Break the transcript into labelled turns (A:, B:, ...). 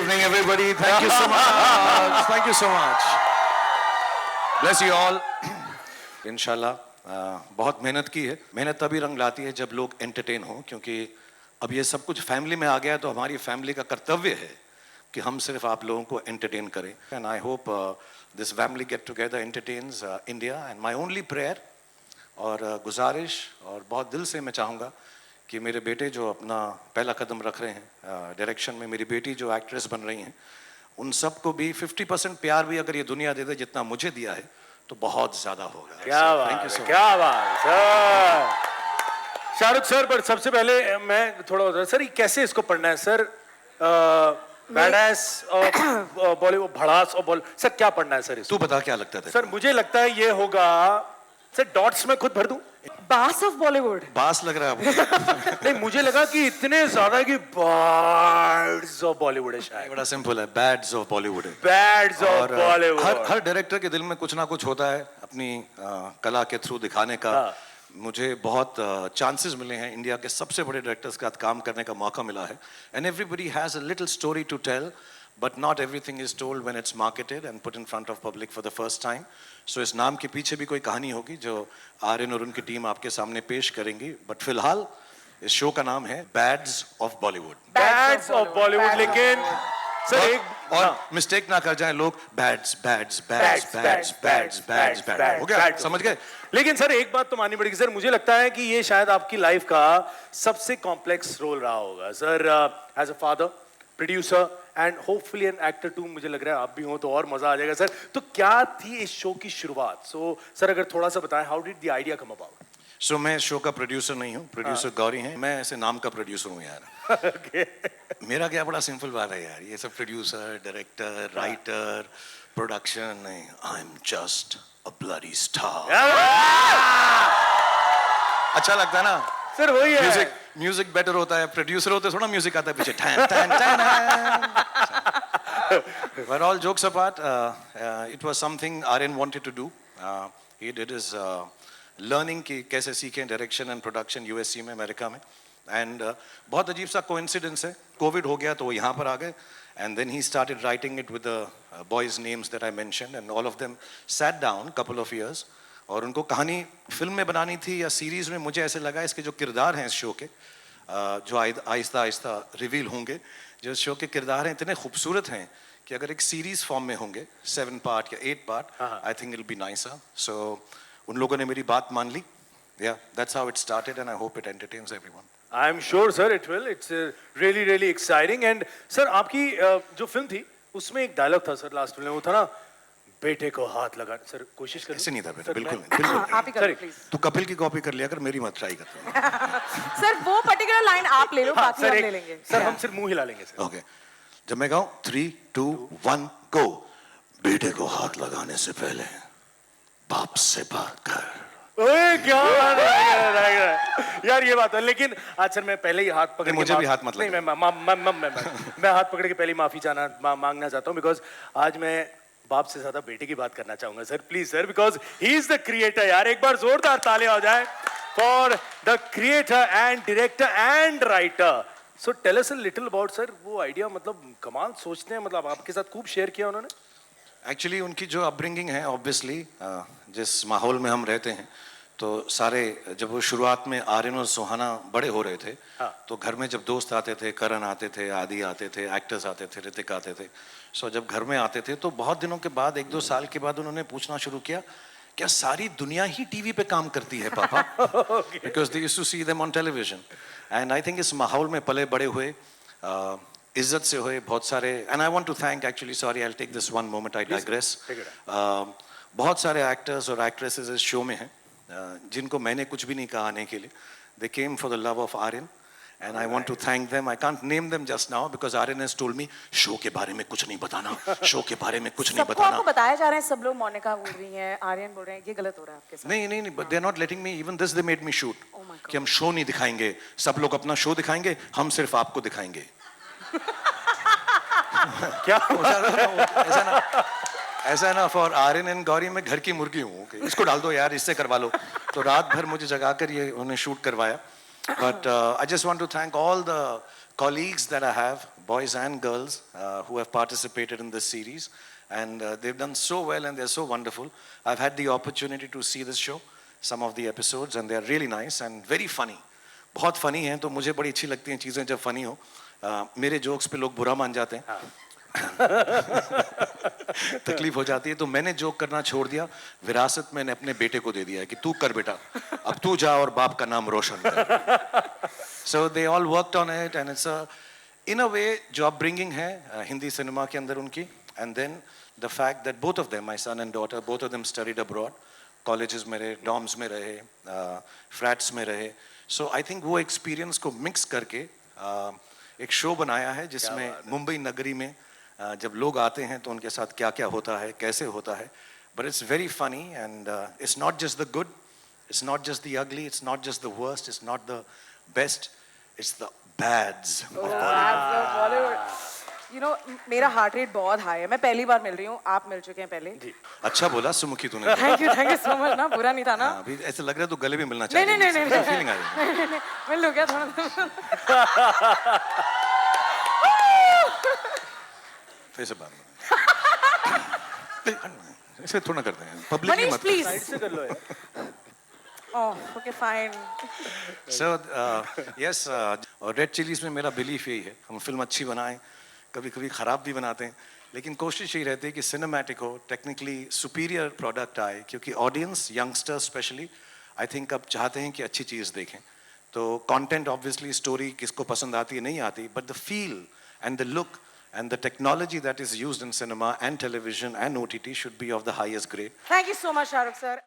A: evening, everybody. Thank you so much. Thank you so much. Bless you all. इंशाल्लाह बहुत मेहनत की है. मेहनत तभी रंग लाती है जब लोग एंटरटेन हो, क्योंकि अब ये सब कुछ फैमिली में आ गया तो हमारी फैमिली का कर्तव्य है कि हम सिर्फ आप लोगों को एंटरटेन करें. And I hope this family get together entertains India. And my only prayer और गुजारिश और बहुत दिल से मैं चाहूँगा कि मेरे बेटे जो अपना पहला कदम रख रहे हैं डायरेक्शन में, मेरी बेटी जो एक्ट्रेस बन रही हैं, उन सबको भी 50% प्यार भी अगर ये दुनिया दे दे जितना मुझे दिया है तो बहुत ज्यादा होगा.
B: क्या बात है, क्या बात सर. शाहरुख सर, पर सबसे पहले मैं थोड़ा सर, ये कैसे इसको पढ़ना है सर? बैडास और बॉलीवुड, भड़ास और बॉलीवुड, सर क्या पढ़ना है सर इसको?
A: तू बता क्या लगता है
B: सर? मुझे लगता है ये होगा सर, डॉट्स में खुद भर दूं.
C: बास ऑफ बॉलीवुड.
A: बास लग रहा है
B: नहीं, मुझे लगा कि इतने ज्यादा कि बर्ड्स ऑफ बॉलीवुड है शायद.
A: बड़ा सिंपल है, बैड्स ऑफ बॉलीवुड है.
B: Bads of Bollywood.
A: हर डायरेक्टर के दिल में कुछ ना कुछ होता है अपनी कला के थ्रू दिखाने का. मुझे बहुत चांसेस मिले हैं, इंडिया के सबसे बड़े डायरेक्टर्स के साथ काम करने का मौका मिला है. And everybody has a little story to tell, but not everything is told when it's marketed and put in front of public for the first time. So इस नाम के पीछे भी कोई कहानी होगी जो आर्यन और उनकी टीम आपके सामने पेश करेंगी. बट फिलहाल इस शो का नाम है bads of Bollywood.
B: Bads of Bollywood. लेकिन सर एक
A: और मिस्टेक ना कर जाएं लोग, bads bads bads bads bads bads bads हो गया, समझ गए?
B: लेकिन सर एक बात तो माननी पड़ेगी सर, मुझे लगता है कि ये शायद आपकी लाइफ का सबसे कॉम्प्लेक्स रोल रहा होगा sir. As a father, producer and hopefully an actor too. मुझे लग रहा है आप भी हो तो और मजा आ जाएगा सर. तो क्या थी इस शो की शुरुआत? सो सर अगर थोड़ा सा बताएं, how did the idea come about?
A: So मैं शो का प्रोड्यूसर नहीं हूँ, प्रोड्यूसर गौरी हैं. मैं ऐसे नाम का प्रोड्यूसर हूँ यार. मेरा क्या बड़ा सिंपल बात है यार, ये सब प्रोड्यूसर, डायरेक्टर, राइटर, प्रोडक्शन नहीं. I am just a bloody star. अच्छा लगता है ना
B: सर? वही है.
A: म्यूजिक बेटर होता है, प्रोड्यूसर होते थोड़ा म्यूजिक आता है पीछे. Tan tan tan. But all jokes apart, it was something Aryan wanted to do. He did his learning कि कैसे सीखें डायरेक्शन एंड प्रोडक्शन यूएससी में, अमेरिका में. एंड बहुत अजीब सा कोइंसिडेंस है, कोविड हो गया तो वो यहाँ पर आ गए. And then he started writing it with the boys' names that I mentioned, and all of them sat down couple of years. और उनको कहानी फिल्म में बनानी थी या सीरीज में. मुझे ऐसे लगा इसके जो किरदार हैं इस शो के, जो आहिस्ता आहिस्ता रिवील होंगे, जो शो के किरदार हैं इतने खूबसूरत हैं कि अगर एक सीरीज फॉर्म में होंगे 7 पार्ट या 8 part, I think it will be nicer. So उन लोगों ने मेरी बात मान ली. Yeah that's how it started and I hope it entertains everyone.
B: I am sure sir it will. It's really really exciting. And sir आपकी जो film थी उसमें एक डायलॉग था सर लास्ट में, वो था ना, बेटे को हाथ लगा. सर कोशिश कर.
A: ऐसे नहीं था बेटा, बिल्कुल बिल्कुल.
C: आप ही करो प्लीज.
A: तू कपिल की कॉपी कर लिया कर, मेरी मत ट्राई करता.
C: सर वो पर्टिकुलर लाइन आप ले लो, बाकी हम ले लेंगे.
B: सर हम सिर्फ मुंह हिला लेंगे सर.
A: ओके, जब मैं कहूँ 3 2 1 गो. बेटे को हाथ लगाने से पहले बाप से बात कर.
B: ओए क्या बात है यार, ये बात है. लेकिन आज सर मैं पहले ही हाथ पकड़ के,
A: मुझे भी हाथ मत लगा.
B: मैं हाथ पकड़ के पहले माफी मांगना चाहता हूँ, बिकॉज आज मैं बाप से ज्यादा बेटे की बात करना चाहूंगा sir. Please sir, because he is the creator. यार एक बार जोरदार तालियां हो जाए for the creator and director and writer. So tell us a little about sir, वो आइडिया मतलब कमाल सोचते हैं, मतलब आपके साथ खूब शेयर किया उन्होंने.
A: एक्चुअली उनकी जो अपब्रिंगिंग है, ऑब्वियसली जिस माहौल में हम रहते हैं, तो सारे जब वो शुरुआत में आर्यन और सुहाना बड़े हो रहे थे, तो घर में जब दोस्त आते थे, करण आते थे, आदि आते थे, एक्टर्स आते थे, ऋतिक आते थे. सो जब घर में आते थे तो बहुत दिनों के बाद, 1-2 साल के बाद उन्होंने पूछना शुरू किया, क्या सारी दुनिया ही टीवी पे काम करती है पापा? Because they used to see them on television. And I think इस माहौल में पले बड़े हुए, इज्जत से हुए बहुत सारे. And I want to thank, actually sorry I will take this one moment, I digress. बहुत सारे एक्टर्स और एक्ट्रेसेस इस शो में हैं जिनको मैंने कुछ भी नहीं कहा आने के लिए. They came for the love of Aryan and I want to thank them. I can't name them just now because Aryan has told me show के बारे में कुछ नहीं बताना, शो के बारे में कुछ नहीं बताना.
C: सबको आपको बताया जा रहा है, सब लोग मोनिका बोल रही हैं, आर्यन बोल रहे हैं, ये गलत हो रहा है आपके साथ.
A: नहीं, but they are not letting me. Even this they made me shoot.
C: Oh my God.
A: कि हम शो नहीं दिखाएंगे, सब लोग अपना शो दिखाएंगे, हम सिर्फ आपको दिखाएंगे.
B: क्या
A: ऐसा ना फॉर आर्यन एंड गौरी मैं घर की मुर्गी हूँ, इसको डाल दो यार, इससे करवा लो. तो रात भर मुझे जगाकर ये उन्हें शूट करवाया. But I just want to thank all the colleagues that I have. boys and girls who have participated in this series, and they've done so well and they're so wonderful. I've had the opportunity to see this show, some of the episodes, and they are really nice and very funny. बहुत funny हैं, तो मुझे बड़ी अच्छी लगती हैं चीज़ें जब funny हो. मेरे jokes पे लोग बुरा मान जाते हैं. तकलीफ हो जाती है, तो मैंने जोक करना छोड़ दिया. विरासत मैंने अपने बेटे को दे दिया है कि तू कर बेटा, अब तू जा और बाप का नाम रोशन कर. So they all worked on it, and it's a, in a way, जो upbringing है हिंदी सिनेमा के अंदर उनकी, and then the fact that both of them, my son and daughter, both of them studied abroad, colleges में रहे, dorms में रहे, flats में रहे. So I think वो experience को mix करके एक show बनाया है जिसमें मुंबई नगरी में जब लोग आते हैं तो उनके साथ क्या क्या होता है, कैसे होता है. But it's very funny, and it's not just the good, it's not just the ugly, it's not just the worst, it's not the best, it's the bads.
C: You know मेरा हार्ट रेट बहुत high है. मैं पहली बार मिल रही हूँ, आप मिल चुके हैं पहले.
A: अच्छा बोला सुमुखी तूने.
C: Thank you so much. ना बुरा नहीं था ना.
A: अभी ऐसा लग रहा है तू गले भी मिलना
C: नहीं
A: चाहिए.
C: नहीं नहीं नहीं
A: फीलिंग आ रही है.
C: मिल लो क्या थोड़ा.
A: फिर से बात ऐसे थोड़ा करते हैं पब्लिक
C: मनीष
A: मत.
C: प्लीज.
B: साइड से कर लो यार.
C: Oh okay fine.
A: So yes, और रेड चिलीज में मेरा बिलीफ यही है, हम फिल्म अच्छी बनाएं, कभी कभी ख़राब भी बनाते हैं, लेकिन कोशिश यही रहती है कि सिनेमैटिक हो, टेक्निकली सुपीरियर प्रोडक्ट आए, क्योंकि audience, youngsters specially, I think अब चाहते हैं कि अच्छी चीज़ देखें. तो कंटेंट ऑब्वियसली, स्टोरी किसको पसंद आती है नहीं आती, but the feel and the look and the technology that is used in cinema and television and OTT should be of the highest grade.
C: Thank you so much Shahrukh sir.